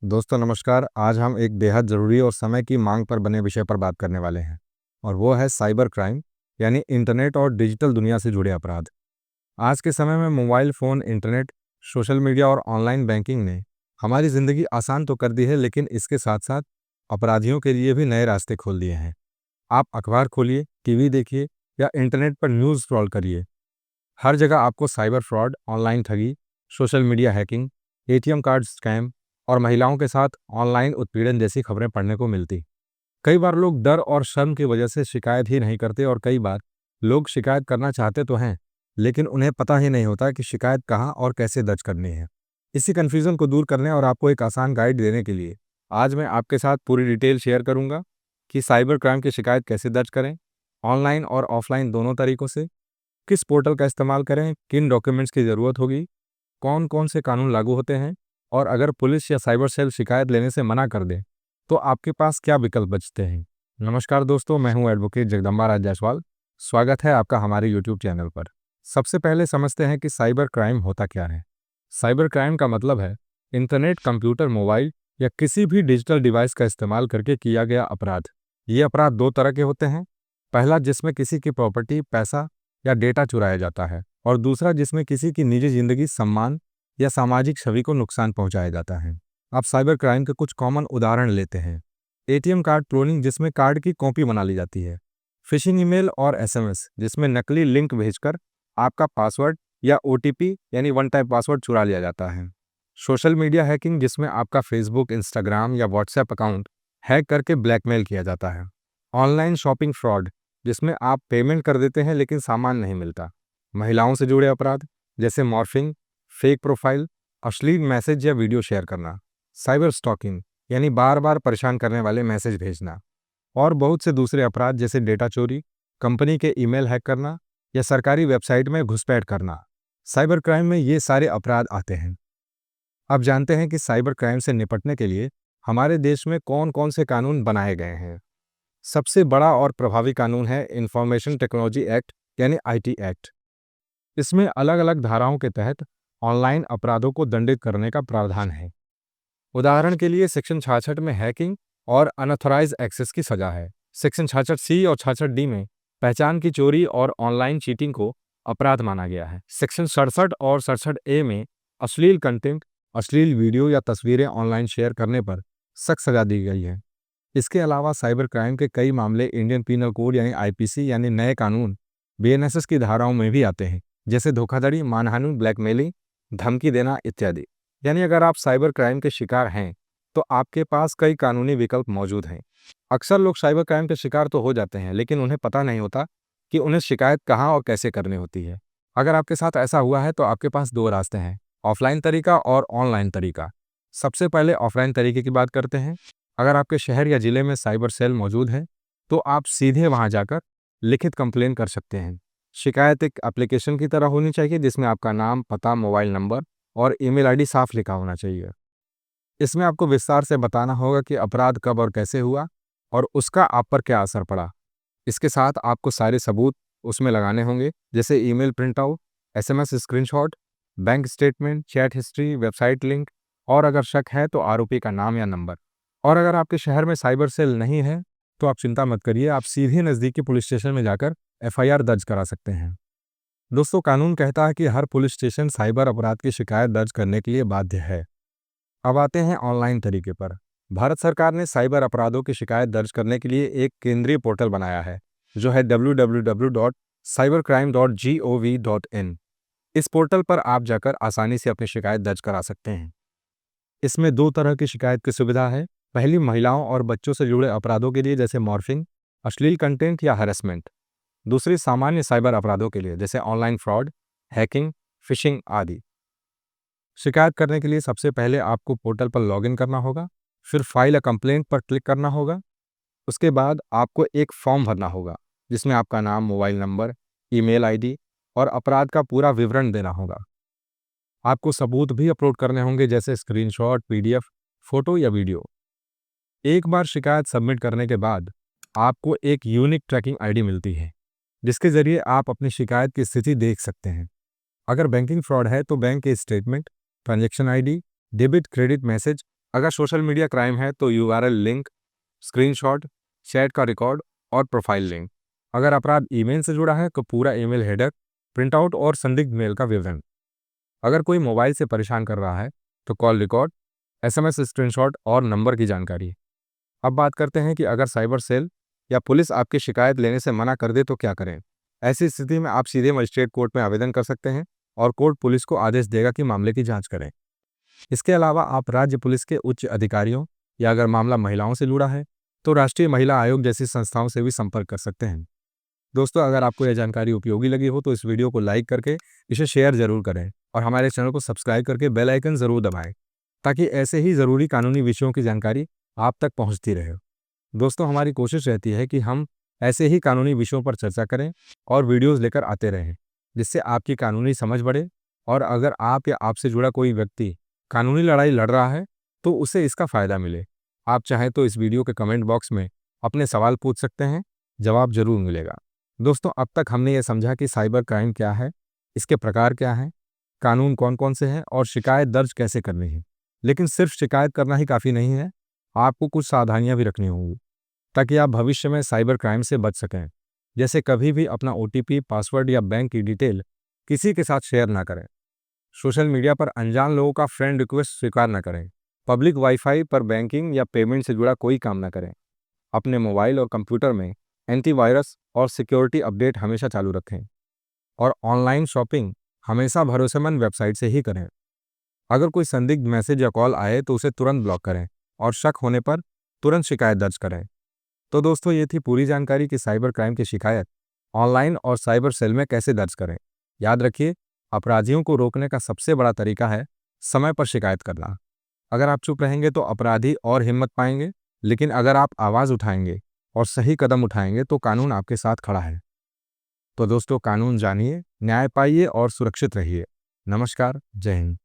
दोस्तों नमस्कार। आज हम एक बेहद ज़रूरी और समय की मांग पर बने विषय पर बात करने वाले हैं और वो है साइबर क्राइम यानी इंटरनेट और डिजिटल दुनिया से जुड़े अपराध। आज के समय में mobile phone, internet, social media और ऑनलाइन बैंकिंग ने हमारी ज़िंदगी आसान तो कर दी है, लेकिन इसके साथ साथ अपराधियों के लिए भी नए रास्ते खोल दिए हैं। आप अखबार खोलिए, टीवी देखिए या इंटरनेट पर न्यूज़ स्क्रॉल करिए, हर जगह आपको साइबर फ्रॉड, ऑनलाइन ठगी, social media hacking, ATM card scam और महिलाओं के साथ ऑनलाइन उत्पीड़न जैसी खबरें पढ़ने को मिलती। कई बार लोग डर और शर्म की वजह से शिकायत ही नहीं करते और कई बार लोग शिकायत करना चाहते तो हैं, लेकिन उन्हें पता ही नहीं होता कि शिकायत कहाँ और कैसे दर्ज करनी है। इसी कन्फ्यूज़न को दूर करने और आपको एक आसान गाइड देने के लिए आज मैं आपके साथ पूरी डिटेल शेयर करूंगा कि साइबर क्राइम की शिकायत कैसे दर्ज करें, ऑनलाइन और ऑफलाइन दोनों तरीकों से, किस पोर्टल का इस्तेमाल करें, किन डॉक्यूमेंट्स की ज़रूरत होगी, कौन-कौन से कानून लागू होते हैं और अगर पुलिस या साइबर सेल शिकायत लेने से मना कर दे, तो आपके पास क्या विकल्प बचते हैं। नमस्कार दोस्तों, मैं हूं एडवोकेट जगदम्बा राज जायसवाल। स्वागत है आपका हमारे यूट्यूब चैनल पर। सबसे पहले समझते हैं कि साइबर क्राइम होता क्या है। साइबर क्राइम का मतलब है इंटरनेट, कंप्यूटर, मोबाइल या किसी भी डिजिटल डिवाइस का इस्तेमाल करके किया गया अपराध। ये अपराध दो तरह के होते हैं। पहला जिसमें किसी की प्रॉपर्टी, पैसा या डेटा चुराया जाता है और दूसरा जिसमें किसी की निजी जिंदगी, सम्मान या सामाजिक छवि को नुकसान पहुंचाया जाता है। अब साइबर क्राइम के कुछ कॉमन उदाहरण लेते हैं। एटीएम कार्ड क्लोनिंग, जिसमें कार्ड की कॉपी बना ली जाती है। फिशिंग ईमेल और एसएमएस, जिसमें नकली लिंक भेजकर आपका पासवर्ड या ओटीपी यानी वन टाइम पासवर्ड चुरा लिया जाता है। सोशल मीडिया हैकिंग, जिसमें आपका फेसबुक, इंस्टाग्राम या व्हाट्सएप अकाउंट हैक करके ब्लैकमेल किया जाता है। ऑनलाइन शॉपिंग फ्रॉड, जिसमें आप पेमेंट कर देते हैं लेकिन सामान नहीं मिलता। महिलाओं से जुड़े अपराध जैसे मॉर्फिंग, फेक प्रोफाइल, अश्लील मैसेज या वीडियो शेयर करना। साइबर स्टॉकिंग यानी बार बार परेशान करने वाले मैसेज भेजना। और बहुत से दूसरे अपराध जैसे डेटा चोरी, कंपनी के ईमेल हैक करना या सरकारी वेबसाइट में घुसपैठ करना। साइबर क्राइम में ये सारे अपराध आते हैं। अब जानते हैं कि साइबर क्राइम से निपटने के लिए हमारे देश में कौन कौन से कानून बनाए गए हैं। सबसे बड़ा और प्रभावी कानून है इंफॉर्मेशन टेक्नोलॉजी एक्ट यानी आईटी एक्ट। इसमें अलग अलग धाराओं के तहत ऑनलाइन अपराधों को दंडित करने का प्रावधान है। उदाहरण के लिए सेक्शन 66 में हैकिंग और अनऑथराइज एक्सेस की सजा है। सेक्शन 66C और 66D में पहचान की चोरी और ऑनलाइन चीटिंग को अपराध माना गया है। सेक्शन 67 और 67A में अश्लील कंटेंट, अश्लील वीडियो या तस्वीरें ऑनलाइन शेयर करने पर सख्त सजा दी गई है। इसके अलावा साइबर क्राइम के कई मामले इंडियन पीनल कोड यानी आईपीसी यानी नए कानून बीएनएसएस की धाराओं में भी आते हैं, जैसे धोखाधड़ी, मानहानि, ब्लैकमेलिंग, धमकी देना इत्यादि। यानी अगर आप साइबर क्राइम के शिकार हैं तो आपके पास कई कानूनी विकल्प मौजूद हैं। अक्सर लोग साइबर क्राइम के शिकार तो हो जाते हैं, लेकिन उन्हें पता नहीं होता कि उन्हें शिकायत कहाँ और कैसे करनी होती है। अगर आपके साथ ऐसा हुआ है तो आपके पास दो रास्ते हैं, ऑफलाइन तरीका और ऑनलाइन तरीका। सबसे पहले ऑफलाइन तरीके की बात करते हैं। अगर आपके शहर या जिले में साइबर सेल मौजूद है तो आप सीधे वहां जाकर लिखित कंप्लेन कर सकते हैं। शिकायत एक एप्लीकेशन की तरह होनी चाहिए, जिसमें आपका नाम, पता, मोबाइल नंबर और ईमेल आईडी साफ लिखा होना चाहिए। इसमें आपको विस्तार से बताना होगा कि अपराध कब और कैसे हुआ और उसका आप पर क्या असर पड़ा। इसके साथ आपको सारे सबूत उसमें लगाने होंगे, जैसे email print out, SMS screenshot, bank statement, chat history, website link और अगर शक है तो आरोपी का नाम या नंबर। और अगर आपके शहर में साइबर सेल नहीं है तो आप चिंता मत करिए, आप सीधे नज़दीकी पुलिस स्टेशन में जाकर एफआईआर दर्ज करा सकते हैं। दोस्तों, कानून कहता है कि हर पुलिस स्टेशन साइबर अपराध की शिकायत दर्ज करने के लिए बाध्य है। अब आते हैं ऑनलाइन तरीके पर। भारत सरकार ने साइबर अपराधों की शिकायत दर्ज करने के लिए एक केंद्रीय पोर्टल बनाया है, जो है www.cybercrime.gov.in। इस पोर्टल पर आप जाकर आसानी से अपनी शिकायत दर्ज करा सकते हैं। इसमें दो तरह की शिकायत की सुविधा है। पहली, महिलाओं और बच्चों से जुड़े अपराधों के लिए, जैसे मॉर्फिंग, अश्लील कंटेंट या हैरेसमेंट। दूसरी, सामान्य साइबर अपराधों के लिए, जैसे ऑनलाइन फ्रॉड, हैकिंग, फिशिंग आदि। शिकायत करने के लिए सबसे पहले आपको पोर्टल पर लॉगिन करना होगा, फिर फाइल या कंप्लेंट पर क्लिक करना होगा। उसके बाद आपको एक फॉर्म भरना होगा, जिसमें आपका नाम, मोबाइल नंबर, ईमेल आईडी और अपराध का पूरा विवरण देना होगा। आपको सबूत भी अपलोड करने होंगे, जैसे स्क्रीनशॉट, पीडीएफ, फोटो या वीडियो। एक बार शिकायत सबमिट करने के बाद आपको एक यूनिक ट्रैकिंग आईडी मिलती है, जिसके जरिए आप अपनी शिकायत की स्थिति देख सकते हैं। अगर बैंकिंग फ्रॉड है तो बैंक के statement, transaction ID, debit credit message अगर सोशल मीडिया क्राइम है तो यूआरएल लिंक, स्क्रीनशॉट, चैट का रिकॉर्ड और प्रोफाइल लिंक। अगर अपराध ईमेल से जुड़ा है तो पूरा ईमेल हेडर, प्रिंटआउट और संदिग्ध मेल का विवरण। अगर कोई मोबाइल से परेशान कर रहा है तो कॉल रिकॉर्ड, एसएमएस स्क्रीनशॉट और नंबर की जानकारी। अब बात करते हैं कि अगर साइबर सेल या पुलिस आपकी शिकायत लेने से मना कर दे तो क्या करें। ऐसी स्थिति में आप सीधे मजिस्ट्रेट कोर्ट में आवेदन कर सकते हैं और कोर्ट पुलिस को आदेश देगा कि मामले की जांच करें। इसके अलावा आप राज्य पुलिस के उच्च अधिकारियों या अगर मामला महिलाओं से जुड़ा है तो राष्ट्रीय महिला आयोग जैसी संस्थाओं से भी संपर्क कर सकते हैं। दोस्तों, अगर आपको यह जानकारी उपयोगी लगी हो तो इस वीडियो को लाइक करके इसे शेयर जरूर करें और हमारे चैनल को सब्सक्राइब करके बेल आइकन जरूर दबाएं ताकि ऐसे ही ज़रूरी कानूनी विषयों की जानकारी आप तक पहुंचती रहे। दोस्तों, हमारी कोशिश रहती है कि हम ऐसे ही कानूनी विषयों पर चर्चा करें और वीडियोस लेकर आते रहें, जिससे आपकी कानूनी समझ बढ़े। और अगर आप या आपसे जुड़ा कोई व्यक्ति कानूनी लड़ाई लड़ रहा है तो उसे इसका फ़ायदा मिले। आप चाहें तो इस वीडियो के कमेंट बॉक्स में अपने सवाल पूछ सकते हैं, जवाब जरूर मिलेगा। दोस्तों, अब तक हमने ये समझा कि साइबर क्राइम क्या है, इसके प्रकार क्या हैं, कानून कौन कौन से हैं और शिकायत दर्ज कैसे करनी है। लेकिन सिर्फ शिकायत करना ही काफ़ी नहीं है, आपको कुछ सावधानियां भी रखनी होंगी ताकि आप भविष्य में साइबर क्राइम से बच सकें। जैसे कभी भी अपना ओटीपी, पासवर्ड या बैंक की डिटेल किसी के साथ शेयर ना करें। सोशल मीडिया पर अनजान लोगों का फ्रेंड रिक्वेस्ट स्वीकार न करें। पब्लिक वाईफाई पर बैंकिंग या पेमेंट से जुड़ा कोई काम न करें। अपने मोबाइल और कंप्यूटर में एंटीवायरस और सिक्योरिटी अपडेट हमेशा चालू रखें। और ऑनलाइन शॉपिंग हमेशा भरोसेमंद वेबसाइट से ही करें। अगर कोई संदिग्ध मैसेज या कॉल आए तो उसे तुरंत ब्लॉक करें और शक होने पर तुरंत शिकायत दर्ज करें। तो दोस्तों, ये थी पूरी जानकारी कि साइबर क्राइम की शिकायत ऑनलाइन और साइबर सेल में कैसे दर्ज करें। याद रखिए, अपराधियों को रोकने का सबसे बड़ा तरीका है समय पर शिकायत करना। अगर आप चुप रहेंगे तो अपराधी और हिम्मत पाएंगे, लेकिन अगर आप आवाज़ उठाएंगे और सही कदम उठाएंगे तो कानून आपके साथ खड़ा है। तो दोस्तों, कानून जानिए, न्याय पाइए और सुरक्षित रहिए। नमस्कार, जय हिंद।